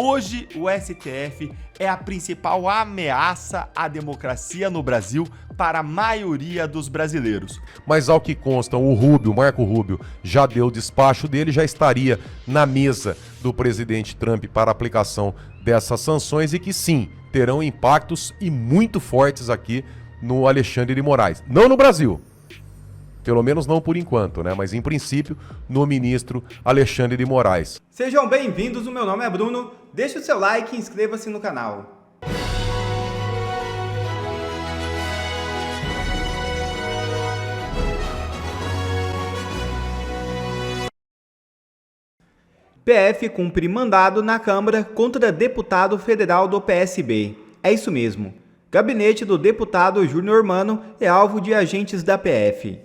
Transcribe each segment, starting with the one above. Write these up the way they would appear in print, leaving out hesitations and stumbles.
Hoje, o STF é a principal ameaça à democracia no Brasil para a maioria dos brasileiros. Mas ao que consta, o Marco Rubio, já deu o despacho dele, já estaria na mesa do presidente Trump para a aplicação dessas sanções e que sim, terão impactos e muito fortes aqui no Alexandre de Moraes. Não no Brasil, pelo menos não por enquanto, né? Mas em princípio, no ministro Alexandre de Moraes. Sejam bem-vindos, o meu nome é Bruno, deixe o seu like e inscreva-se no canal. PF cumpre mandado na Câmara contra deputado federal do PSB. É isso mesmo. Gabinete do deputado Júnior Mano é alvo de agentes da PF.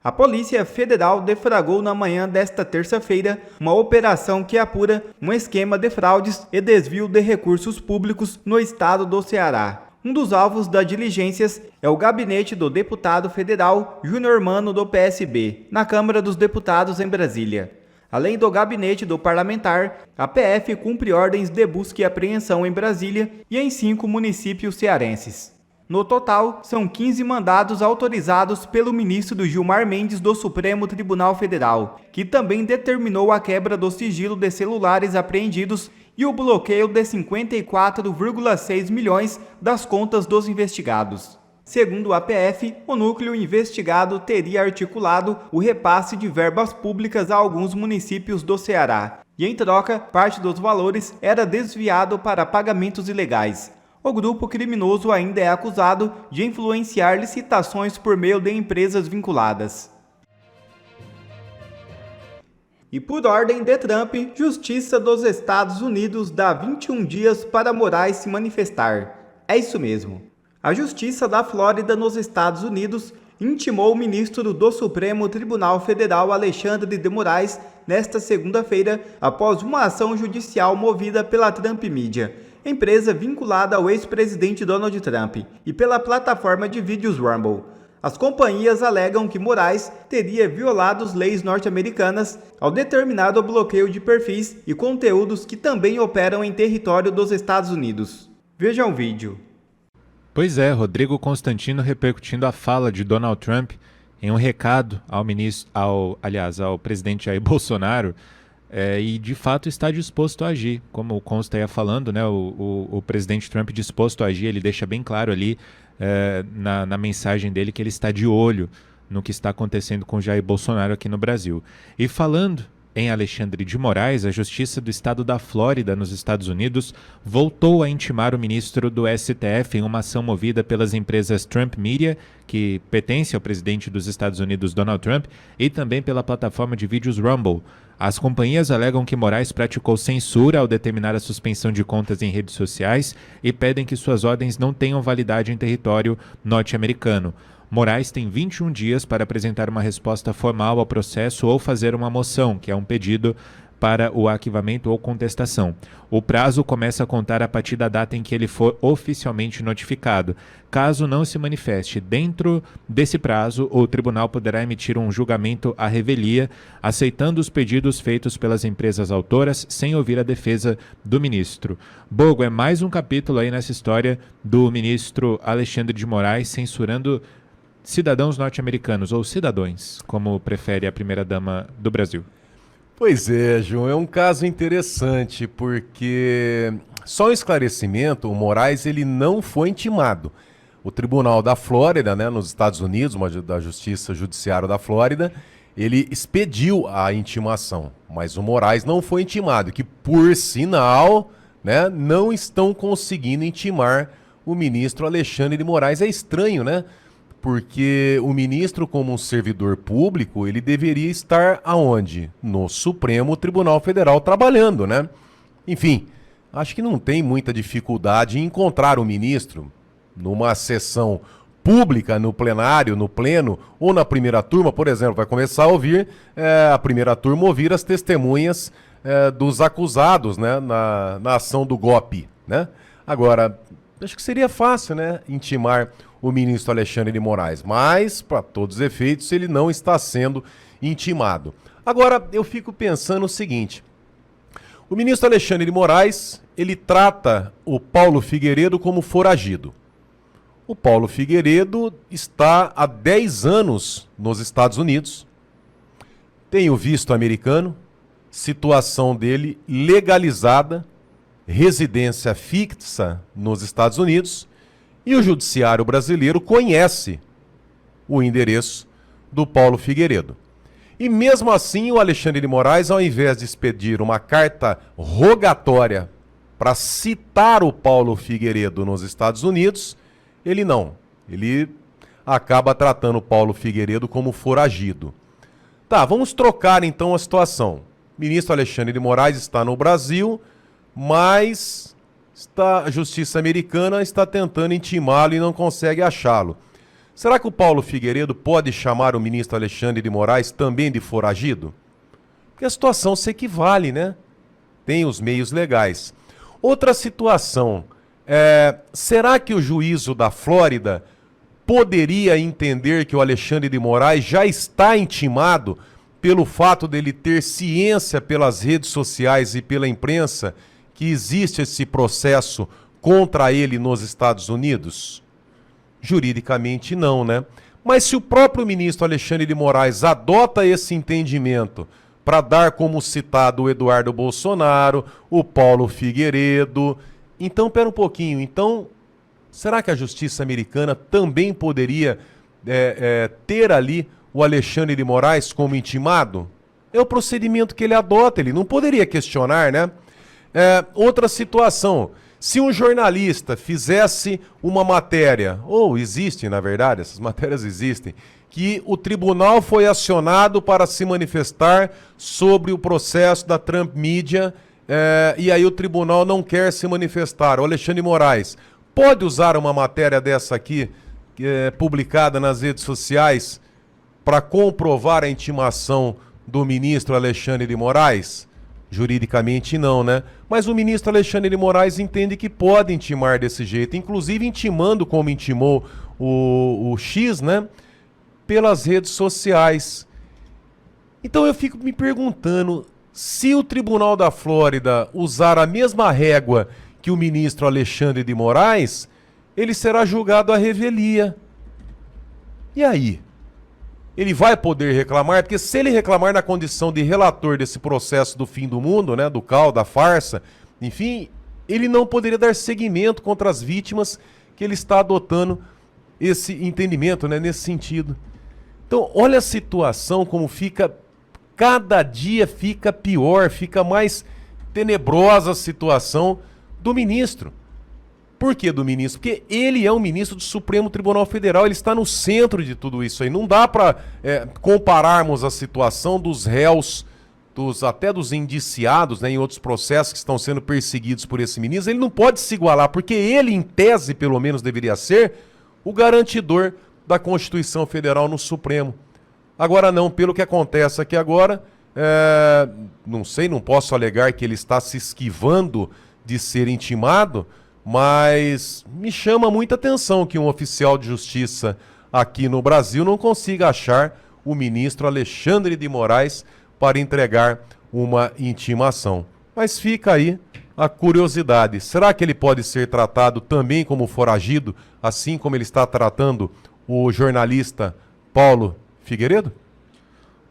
A Polícia Federal deflagrou na manhã desta terça-feira uma operação que apura um esquema de fraudes e desvio de recursos públicos no estado do Ceará. Um dos alvos das diligências é o gabinete do deputado federal Júnior Mano do PSB, na Câmara dos Deputados em Brasília. Além do gabinete do parlamentar, a PF cumpre ordens de busca e apreensão em Brasília e em 5 municípios cearenses. No total, são 15 mandados autorizados pelo ministro Gilmar Mendes do Supremo Tribunal Federal, que também determinou a quebra do sigilo de celulares apreendidos e o bloqueio de 54,6 milhões das contas dos investigados. Segundo a PF, o núcleo investigado teria articulado o repasse de verbas públicas a alguns municípios do Ceará, e em troca, parte dos valores era desviado para pagamentos ilegais. O grupo criminoso ainda é acusado de influenciar licitações por meio de empresas vinculadas. E por ordem de Trump, Justiça dos Estados Unidos dá 21 dias para Moraes se manifestar. É isso mesmo. A Justiça da Flórida, nos Estados Unidos, intimou o ministro do Supremo Tribunal Federal, Alexandre de Moraes, nesta segunda-feira, após uma ação judicial movida pela Trump Media, empresa vinculada ao ex-presidente Donald Trump, e pela plataforma de vídeos Rumble. As companhias alegam que Moraes teria violado as leis norte-americanas ao determinar o bloqueio de perfis e conteúdos que também operam em território dos Estados Unidos. Vejam o vídeo. Pois é, Rodrigo Constantino repercutindo a fala de Donald Trump em um recado ao presidente Jair Bolsonaro, e de fato está disposto a agir. Como o Consta ia falando, né, o presidente Trump disposto a agir, ele deixa bem claro ali na mensagem dele que ele está de olho no que está acontecendo com Jair Bolsonaro aqui no Brasil. E falando em Alexandre de Moraes, a Justiça do Estado da Flórida, nos Estados Unidos, voltou a intimar o ministro do STF em uma ação movida pelas empresas Trump Media, que pertence ao presidente dos Estados Unidos, Donald Trump, e também pela plataforma de vídeos Rumble. As companhias alegam que Moraes praticou censura ao determinar a suspensão de contas em redes sociais e pedem que suas ordens não tenham validade em território norte-americano. Moraes tem 21 dias para apresentar uma resposta formal ao processo ou fazer uma moção, que é um pedido para o arquivamento ou contestação. O prazo começa a contar a partir da data em que ele for oficialmente notificado. Caso não se manifeste dentro desse prazo, o tribunal poderá emitir um julgamento à revelia, aceitando os pedidos feitos pelas empresas autoras, sem ouvir a defesa do ministro. Bogo, é mais um capítulo aí nessa história do ministro Alexandre de Moraes censurando cidadãos norte-americanos, ou cidadãos, como prefere a primeira-dama do Brasil. Pois é, João, é um caso interessante, porque só um esclarecimento, o Moraes ele não foi intimado. O Tribunal da Flórida, né, nos Estados Unidos, da Justiça Judiciária da Flórida, ele expediu a intimação, mas o Moraes não foi intimado, que por sinal, né, não estão conseguindo intimar o ministro Alexandre de Moraes. É estranho, né? Porque o ministro, como um servidor público, ele deveria estar aonde? No Supremo Tribunal Federal trabalhando, né? Enfim, acho que não tem muita dificuldade em encontrar o ministro numa sessão pública, no plenário, no pleno, ou na primeira turma, por exemplo, vai começar a ouvir, a primeira turma ouvir as testemunhas dos acusados, né, na ação do golpe, né? Agora, acho que seria fácil, né, intimar o ministro Alexandre de Moraes, mas, para todos os efeitos, ele não está sendo intimado. Agora, eu fico pensando o seguinte, o ministro Alexandre de Moraes, ele trata o Paulo Figueiredo como foragido. O Paulo Figueiredo está há 10 anos nos Estados Unidos, tem o visto americano, situação dele legalizada, residência fixa nos Estados Unidos, e o judiciário brasileiro conhece o endereço do Paulo Figueiredo. E mesmo assim, o Alexandre de Moraes, ao invés de expedir uma carta rogatória para citar o Paulo Figueiredo nos Estados Unidos, ele não. Ele acaba tratando o Paulo Figueiredo como foragido. Tá, vamos trocar então a situação. O ministro Alexandre de Moraes está no Brasil, mas a justiça americana está tentando intimá-lo e não consegue achá-lo. Será que o Paulo Figueiredo pode chamar o ministro Alexandre de Moraes também de foragido? Porque a situação se equivale, né? Tem os meios legais. Outra situação, será que o juízo da Flórida poderia entender que o Alexandre de Moraes já está intimado pelo fato dele ter ciência pelas redes sociais e pela imprensa que existe esse processo contra ele nos Estados Unidos? Juridicamente não, né? Mas se o próprio ministro Alexandre de Moraes adota esse entendimento para dar como citado o Eduardo Bolsonaro, o Paulo Figueiredo, então, pera um pouquinho, então, será que a justiça americana também poderia ter ali o Alexandre de Moraes como intimado? É o procedimento que ele adota, ele não poderia questionar, né? Outra situação, se um jornalista fizesse uma matéria, ou existe na verdade, essas matérias existem, que o tribunal foi acionado para se manifestar sobre o processo da Trump Media, e aí o tribunal não quer se manifestar. O Alexandre de Moraes pode usar uma matéria dessa aqui, publicada nas redes sociais, para comprovar a intimação do ministro Alexandre de Moraes? Juridicamente não, né? Mas o ministro Alexandre de Moraes entende que pode intimar desse jeito, inclusive intimando como intimou o X, né? Pelas redes sociais. Então eu fico me perguntando, se o Tribunal da Flórida usar a mesma régua que o ministro Alexandre de Moraes, ele será julgado à revelia. E aí? Ele vai poder reclamar? Porque se ele reclamar na condição de relator desse processo do fim do mundo, né, do caos, da farsa, enfim, ele não poderia dar seguimento contra as vítimas que ele está adotando esse entendimento, né, nesse sentido. Então, olha a situação como fica, cada dia fica pior, fica mais tenebrosa a situação do ministro. Por que do ministro? Porque ele é um ministro do Supremo Tribunal Federal, ele está no centro de tudo isso aí. Não dá para compararmos a situação dos réus, até dos indiciados, né, em outros processos que estão sendo perseguidos por esse ministro. Ele não pode se igualar, porque ele, em tese, pelo menos deveria ser o garantidor da Constituição Federal no Supremo. Agora não, pelo que acontece aqui agora, não sei, não posso alegar que ele está se esquivando de ser intimado, mas me chama muita atenção que um oficial de justiça aqui no Brasil não consiga achar o ministro Alexandre de Moraes para entregar uma intimação. Mas fica aí a curiosidade. Será que ele pode ser tratado também como foragido, assim como ele está tratando o jornalista Paulo Figueiredo?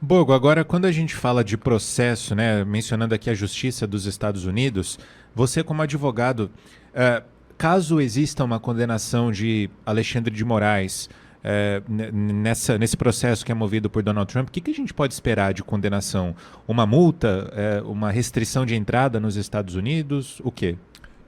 Bogo, agora quando a gente fala de processo, né, mencionando aqui a Justiça dos Estados Unidos, você como advogado, caso exista uma condenação de Alexandre de Moraes nesse processo que é movido por Donald Trump, o que a gente pode esperar de condenação? Uma multa? Uma restrição de entrada nos Estados Unidos? O quê?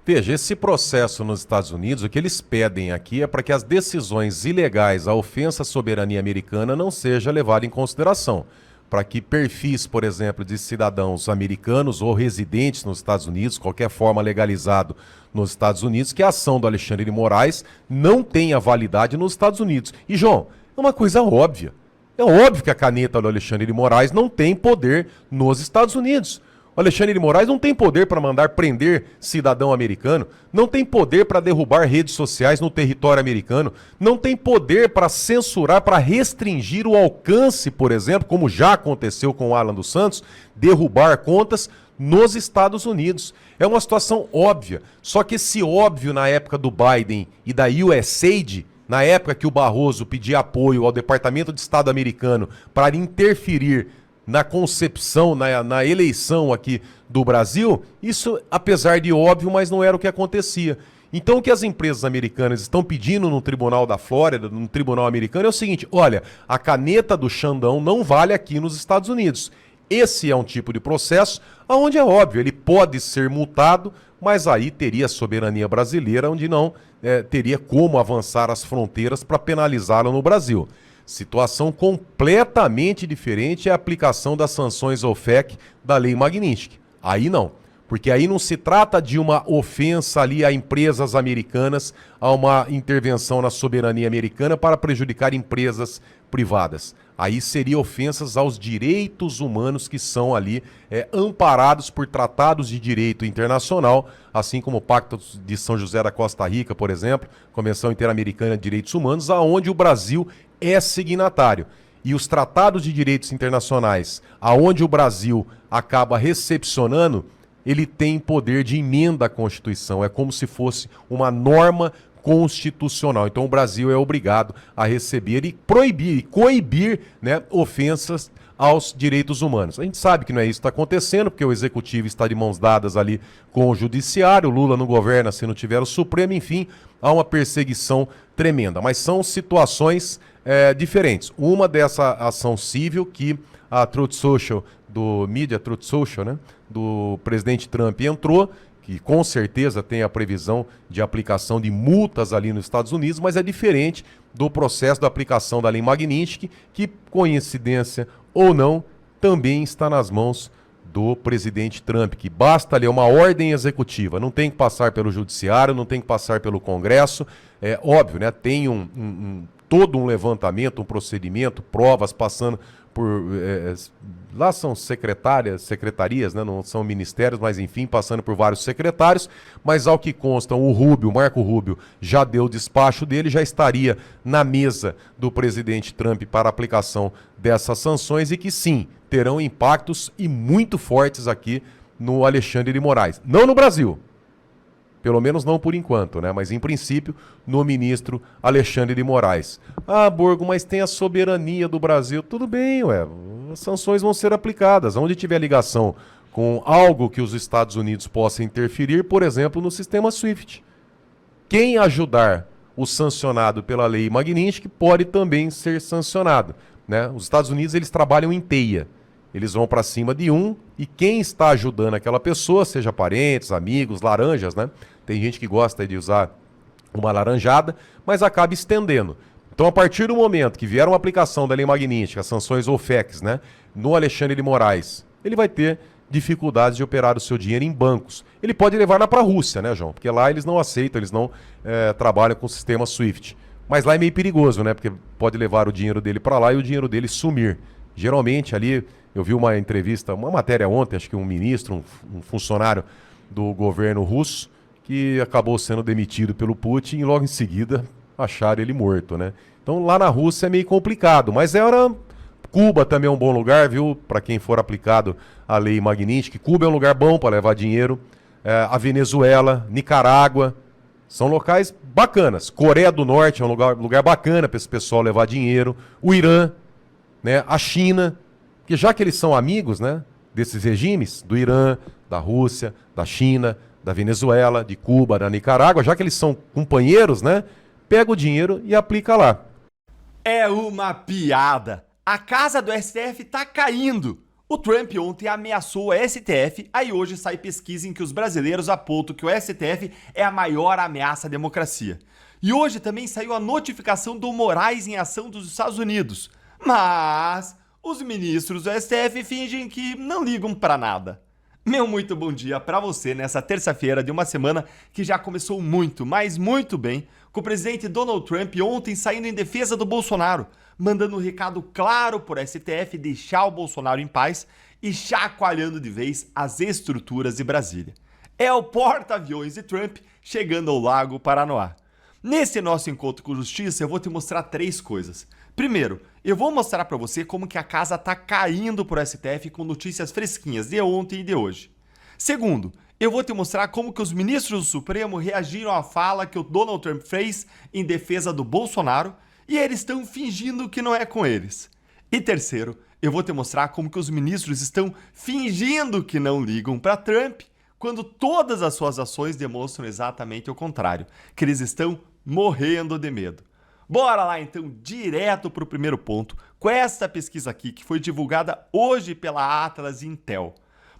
Veja, esse processo nos Estados Unidos, o que eles pedem aqui é para que as decisões ilegais, a ofensa à soberania americana não seja levada em consideração. Para que perfis, por exemplo, de cidadãos americanos ou residentes nos Estados Unidos, qualquer forma legalizado nos Estados Unidos, que a ação do Alexandre de Moraes não tenha validade nos Estados Unidos. E, João, é uma coisa óbvia. É óbvio que a caneta do Alexandre de Moraes não tem poder nos Estados Unidos. O Alexandre de Moraes não tem poder para mandar prender cidadão americano, não tem poder para derrubar redes sociais no território americano, não tem poder para censurar, para restringir o alcance, por exemplo, como já aconteceu com o Alan dos Santos, derrubar contas nos Estados Unidos. É uma situação óbvia. Só que esse óbvio na época do Biden e da USAID, na época que o Barroso pedia apoio ao Departamento de Estado americano para interferir na concepção, na eleição aqui do Brasil, isso, apesar de óbvio, mas não era o que acontecia. Então o que as empresas americanas estão pedindo no Tribunal da Flórida, no Tribunal americano, é o seguinte: olha, a caneta do Xandão não vale aqui nos Estados Unidos. Esse é um tipo de processo onde é óbvio, ele pode ser multado, mas aí teria a soberania brasileira, onde não teria como avançar as fronteiras para penalizá-lo no Brasil. Situação completamente diferente é a aplicação das sanções OFAC da Lei Magnitsky. Aí não. Porque aí não se trata de uma ofensa ali a empresas americanas, a uma intervenção na soberania americana para prejudicar empresas privadas. Aí seria ofensas aos direitos humanos que são ali amparados por tratados de direito internacional, assim como o Pacto de São José da Costa Rica, por exemplo, Convenção Interamericana de Direitos Humanos, aonde o Brasil é signatário. E os tratados de direitos internacionais, aonde o Brasil acaba recepcionando, ele tem poder de emenda à Constituição. É como se fosse uma norma constitucional. Então o Brasil é obrigado a receber e proibir e coibir, né, ofensas aos direitos humanos. A gente sabe que não é isso que está acontecendo, porque o Executivo está de mãos dadas ali com o Judiciário, o Lula não governa se não tiver o Supremo, enfim, há uma perseguição tremenda. Mas são situações diferentes. Uma dessa ação civil que a Truth Social, do Media Truth Social, né, do presidente Trump entrou, que com certeza tem a previsão de aplicação de multas ali nos Estados Unidos, mas é diferente do processo da aplicação da Lei Magnitsky, que, coincidência ou não, também está nas mãos do presidente Trump, que basta ler uma ordem executiva, não tem que passar pelo Judiciário, não tem que passar pelo Congresso, é óbvio, né? Tem todo um levantamento, um procedimento, provas passando por... lá são secretarias, né? Não são ministérios, mas enfim, passando por vários secretários, mas ao que consta, o Marco Rubio, já deu o despacho dele, já estaria na mesa do presidente Trump para a aplicação dessas sanções e que sim, terão impactos e muito fortes aqui no Alexandre de Moraes. Não no Brasil, pelo menos não por enquanto, né? Mas em princípio no ministro Alexandre de Moraes. Ah, Borgo, mas tem a soberania do Brasil. Tudo bem, as sanções vão ser aplicadas. Onde tiver ligação com algo que os Estados Unidos possam interferir, por exemplo, no sistema SWIFT. Quem ajudar o sancionado pela Lei Magnitsky pode também ser sancionado, né? Os Estados Unidos, eles trabalham em teia. Eles vão para cima de um e quem está ajudando aquela pessoa, seja parentes, amigos, laranjas, né? Tem gente que gosta de usar uma laranjada, mas acaba estendendo. Então, a partir do momento que vier uma aplicação da Lei Magnitsky, as sanções OFAC, né, no Alexandre de Moraes, ele vai ter dificuldades de operar o seu dinheiro em bancos. Ele pode levar lá para a Rússia, né, João? Porque lá eles não aceitam, eles não trabalham com o sistema SWIFT. Mas lá é meio perigoso, né? Porque pode levar o dinheiro dele para lá e o dinheiro dele sumir. Geralmente ali, eu vi uma entrevista, uma matéria ontem, acho que um ministro, um funcionário do governo russo, que acabou sendo demitido pelo Putin e logo em seguida acharam ele morto, né? Então lá na Rússia é meio complicado, mas Cuba também é um bom lugar, viu? Para quem for aplicado a Lei Magnitsky. Cuba é um lugar bom para levar dinheiro. A Venezuela, Nicarágua, são locais bacanas. Coreia do Norte é um lugar bacana para esse pessoal levar dinheiro. O Irã, né? A China, que já que eles são amigos, né, desses regimes, do Irã, da Rússia, da China, da Venezuela, de Cuba, da Nicarágua, já que eles são companheiros, né, pega o dinheiro e aplica lá. É uma piada. A casa do STF tá caindo. O Trump ontem ameaçou a STF, aí hoje sai pesquisa em que os brasileiros apontam que o STF é a maior ameaça à democracia. E hoje também saiu a notificação do Moraes em ação dos Estados Unidos. Mas os ministros do STF fingem que não ligam pra nada. Meu muito bom dia pra você nessa terça-feira de uma semana que já começou muito, mas muito bem, com o presidente Donald Trump ontem saindo em defesa do Bolsonaro, mandando um recado claro pro STF deixar o Bolsonaro em paz e chacoalhando de vez as estruturas de Brasília. É o porta-aviões de Trump chegando ao Lago Paranoá. Nesse nosso encontro com justiça, eu vou te mostrar 3 coisas. Primeiro, eu vou mostrar para você como que a casa tá caindo pro STF com notícias fresquinhas de ontem e de hoje. Segundo, Eu vou te mostrar como que os ministros do Supremo reagiram à fala que o Donald Trump fez em defesa do Bolsonaro e eles estão fingindo que não é com eles. E terceiro, eu vou te mostrar como que os ministros estão fingindo que não ligam para Trump, quando todas as suas ações demonstram exatamente o contrário, que eles estão morrendo de medo. Bora lá então, direto para o primeiro ponto, com esta pesquisa aqui, que foi divulgada hoje pela Atlas Intel.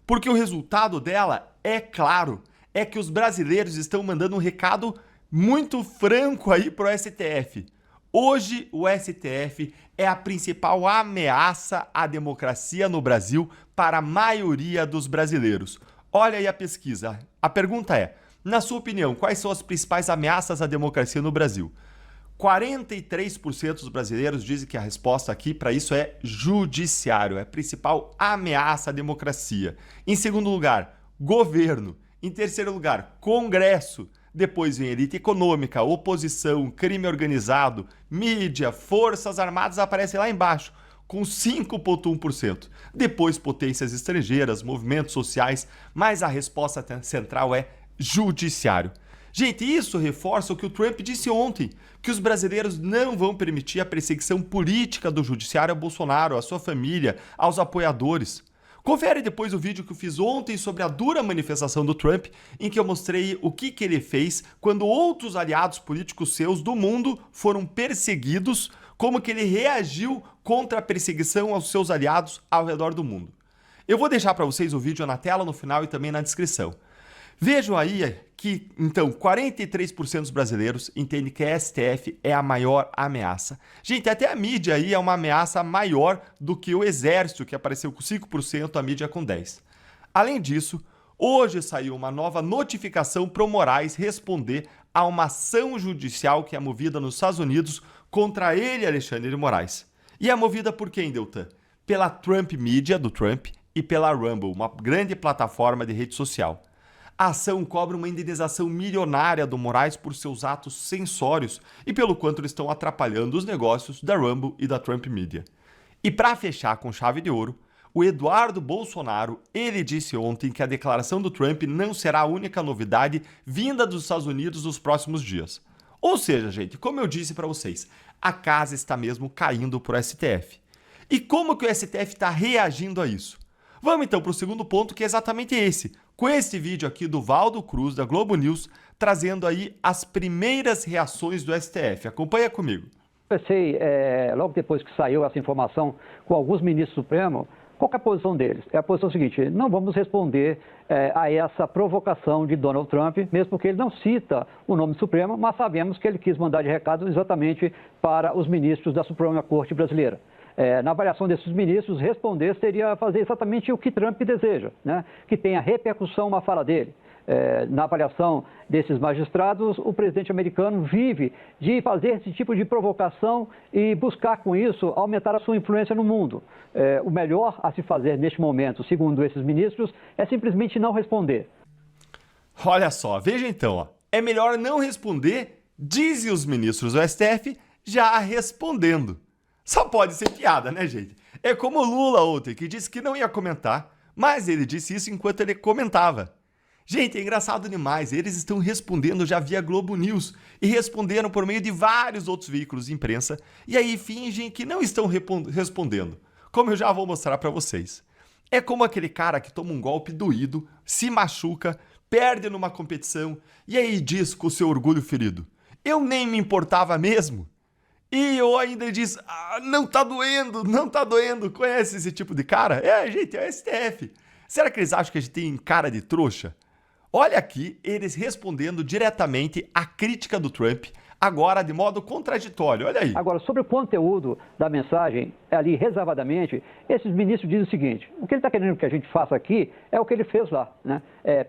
Porque o resultado dela, é claro, é que os brasileiros estão mandando um recado muito franco aí pro STF. Hoje, o STF é a principal ameaça à democracia no Brasil para a maioria dos brasileiros. Olha aí a pesquisa. A pergunta é, na sua opinião, quais são as principais ameaças à democracia no Brasil? 43% dos brasileiros dizem que a resposta aqui para isso é judiciário, é a principal ameaça à democracia. Em segundo lugar, governo. Em terceiro lugar, Congresso. Depois vem elite econômica, oposição, crime organizado, mídia, forças armadas aparecem lá embaixo, com 5,1%. Depois potências estrangeiras, movimentos sociais, mas a resposta central é judiciário. Gente, isso reforça o que o Trump disse ontem, que os brasileiros não vão permitir a perseguição política do judiciário a Bolsonaro, à sua família, aos apoiadores. Confere depois o vídeo que eu fiz ontem sobre a dura manifestação do Trump, em que eu mostrei o que ele fez quando outros aliados políticos seus do mundo foram perseguidos, como que ele reagiu contra a perseguição aos seus aliados ao redor do mundo. Eu vou deixar para vocês o vídeo na tela, no final e também na descrição. Vejam aí que, então, 43% dos brasileiros entendem que a STF é a maior ameaça. Gente, até a mídia aí é uma ameaça maior do que o Exército, que apareceu com 5%, a mídia com 10%. Além disso, hoje saiu uma nova notificação para o Moraes responder a uma ação judicial que é movida nos Estados Unidos contra ele, Alexandre de Moraes. E é movida por quem, Deltan? Pela Trump Media, do Trump, e pela Rumble, uma grande plataforma de rede social. A ação cobra uma indenização milionária do Moraes por seus atos censórios e pelo quanto eles estão atrapalhando os negócios da Rumble e da Trump Media. E para fechar com chave de ouro, o Eduardo Bolsonaro, ele disse ontem que a declaração do Trump não será a única novidade vinda dos Estados Unidos nos próximos dias. Ou seja, gente, como eu disse para vocês, a casa está mesmo caindo para o STF. E como que o STF está reagindo a isso? Vamos então para o segundo ponto, que é exatamente esse, com esse vídeo aqui do Valdo Cruz, da Globo News, trazendo aí as primeiras reações do STF. Acompanha comigo. Conversei, logo depois que saiu essa informação, com alguns ministros do Supremo. Qual que é a posição deles? É a posição seguinte: não vamos responder a essa provocação de Donald Trump, mesmo porque ele não cita o nome Supremo, mas sabemos que ele quis mandar de recado exatamente para os ministros da Suprema Corte Brasileira. Na avaliação desses ministros, responder seria fazer exatamente o que Trump deseja, né? Que tenha repercussão uma fala dele. Na avaliação desses magistrados, o presidente americano vive de fazer esse tipo de provocação e buscar com isso aumentar a sua influência no mundo. O melhor a se fazer neste momento, segundo esses ministros, é simplesmente não responder. Olha só, veja então, ó. É melhor não responder, dizem os ministros do STF, já respondendo. Só pode ser piada, né, gente? É como o Lula ontem, que disse que não ia comentar, mas ele disse isso enquanto ele comentava. Gente, é engraçado demais, eles estão respondendo já via Globo News e responderam por meio de vários outros veículos de imprensa e aí fingem que não estão respondendo, como eu já vou mostrar para vocês. É como aquele cara que toma um golpe doído, se machuca, perde numa competição e aí diz com o seu orgulho ferido: eu nem me importava mesmo. E eu ainda diz: não tá doendo, não tá doendo. Conhece esse tipo de cara? Gente, é o STF. Será que eles acham que a gente tem cara de trouxa? Olha aqui eles respondendo diretamente à crítica do Trump, agora de modo contraditório. Olha aí. Agora, sobre o conteúdo da mensagem, ali reservadamente, esses ministros dizem o seguinte: o que ele está querendo que a gente faça aqui é o que ele fez lá, né?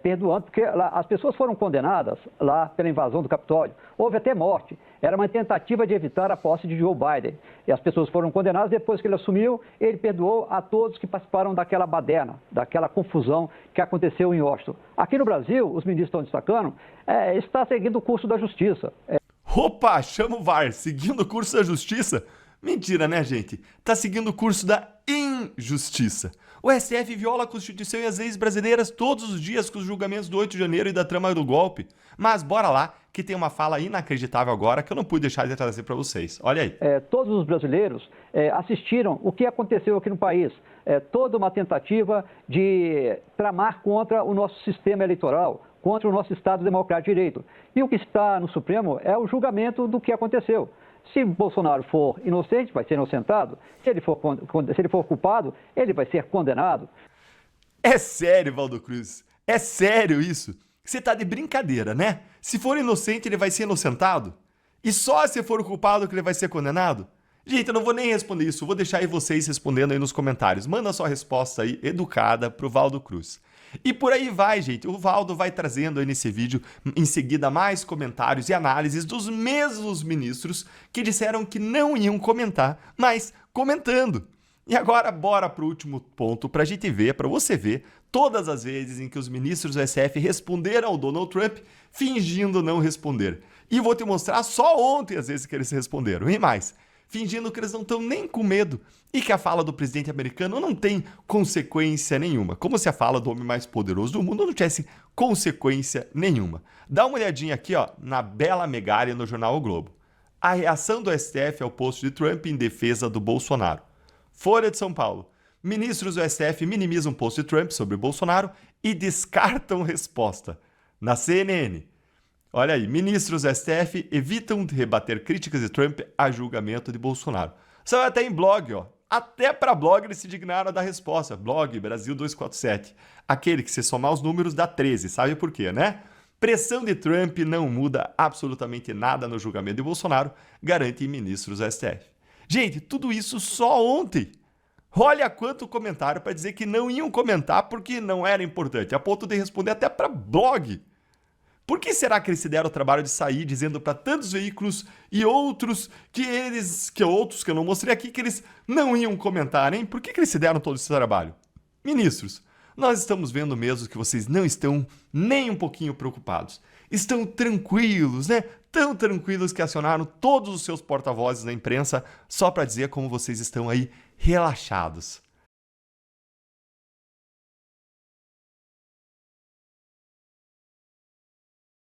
Perdoando, porque lá, as pessoas foram condenadas lá pela invasão do Capitólio. Houve até morte. Era uma tentativa de evitar a posse de Joe Biden. E as pessoas foram condenadas. Depois que ele assumiu, ele perdoou a todos que participaram daquela baderna, daquela confusão que aconteceu em Washington. Aqui no Brasil, os ministros estão destacando, está seguindo o curso da justiça. Opa, chama o VAR, seguindo o curso da justiça? Mentira, né, gente? Tá seguindo o curso da injustiça. O STF viola a Constituição e as leis brasileiras todos os dias com os julgamentos do 8 de janeiro e da trama do golpe. Mas bora lá, que tem uma fala inacreditável agora que eu não pude deixar de trazer para vocês. Olha aí. Todos os brasileiros assistiram o que aconteceu aqui no país. Toda uma tentativa de tramar contra o nosso sistema eleitoral, contra o nosso Estado Democrático de Direito. E o que está no Supremo é o julgamento do que aconteceu. Se Bolsonaro for inocente, vai ser inocentado. Se ele for culpado, ele vai ser condenado. É sério, Valdo Cruz? É sério isso? Você tá de brincadeira, né? Se for inocente, ele vai ser inocentado? E só se for o culpado que ele vai ser condenado? Gente, eu não vou nem responder isso, vou deixar aí vocês respondendo aí nos comentários. Manda sua resposta aí, educada, pro Valdo Cruz. E por aí vai, gente. O Valdo vai trazendo aí nesse vídeo, em seguida, mais comentários e análises dos mesmos ministros que disseram que não iam comentar, mas comentando. E agora, bora pro último ponto pra gente ver, pra você ver, todas as vezes em que os ministros do STF responderam ao Donald Trump fingindo não responder. E vou te mostrar só ontem as vezes que eles responderam, e mais, fingindo que eles não estão nem com medo e que a fala do presidente americano não tem consequência nenhuma. Como se a fala do homem mais poderoso do mundo não tivesse consequência nenhuma. Dá uma olhadinha aqui, ó, na bela migalha no jornal O Globo. A reação do STF ao post de Trump em defesa do Bolsonaro. Folha de São Paulo. Ministros do STF minimizam post de Trump sobre Bolsonaro e descartam resposta. Na CNN. Olha aí, ministros do STF evitam rebater críticas de Trump a julgamento de Bolsonaro. Saiu até em blog, ó. Até para blog eles se dignaram a dar resposta. Blog Brasil 247. Aquele que se somar os números dá 13, sabe por quê, né? Pressão de Trump não muda absolutamente nada no julgamento de Bolsonaro, garantem ministros do STF. Gente, tudo isso só ontem. Olha quanto comentário para dizer que não iam comentar porque não era importante, a ponto de responder até para blog. Por que será que eles se deram o trabalho de sair dizendo para tantos veículos e outros que eu não mostrei aqui, que eles não iam comentar, hein? Por que eles se deram todo esse trabalho? Ministros, nós estamos vendo mesmo que vocês não estão nem um pouquinho preocupados. Estão tranquilos, né? Tão tranquilos que acionaram todos os seus porta-vozes na imprensa só para dizer como vocês estão aí relaxados.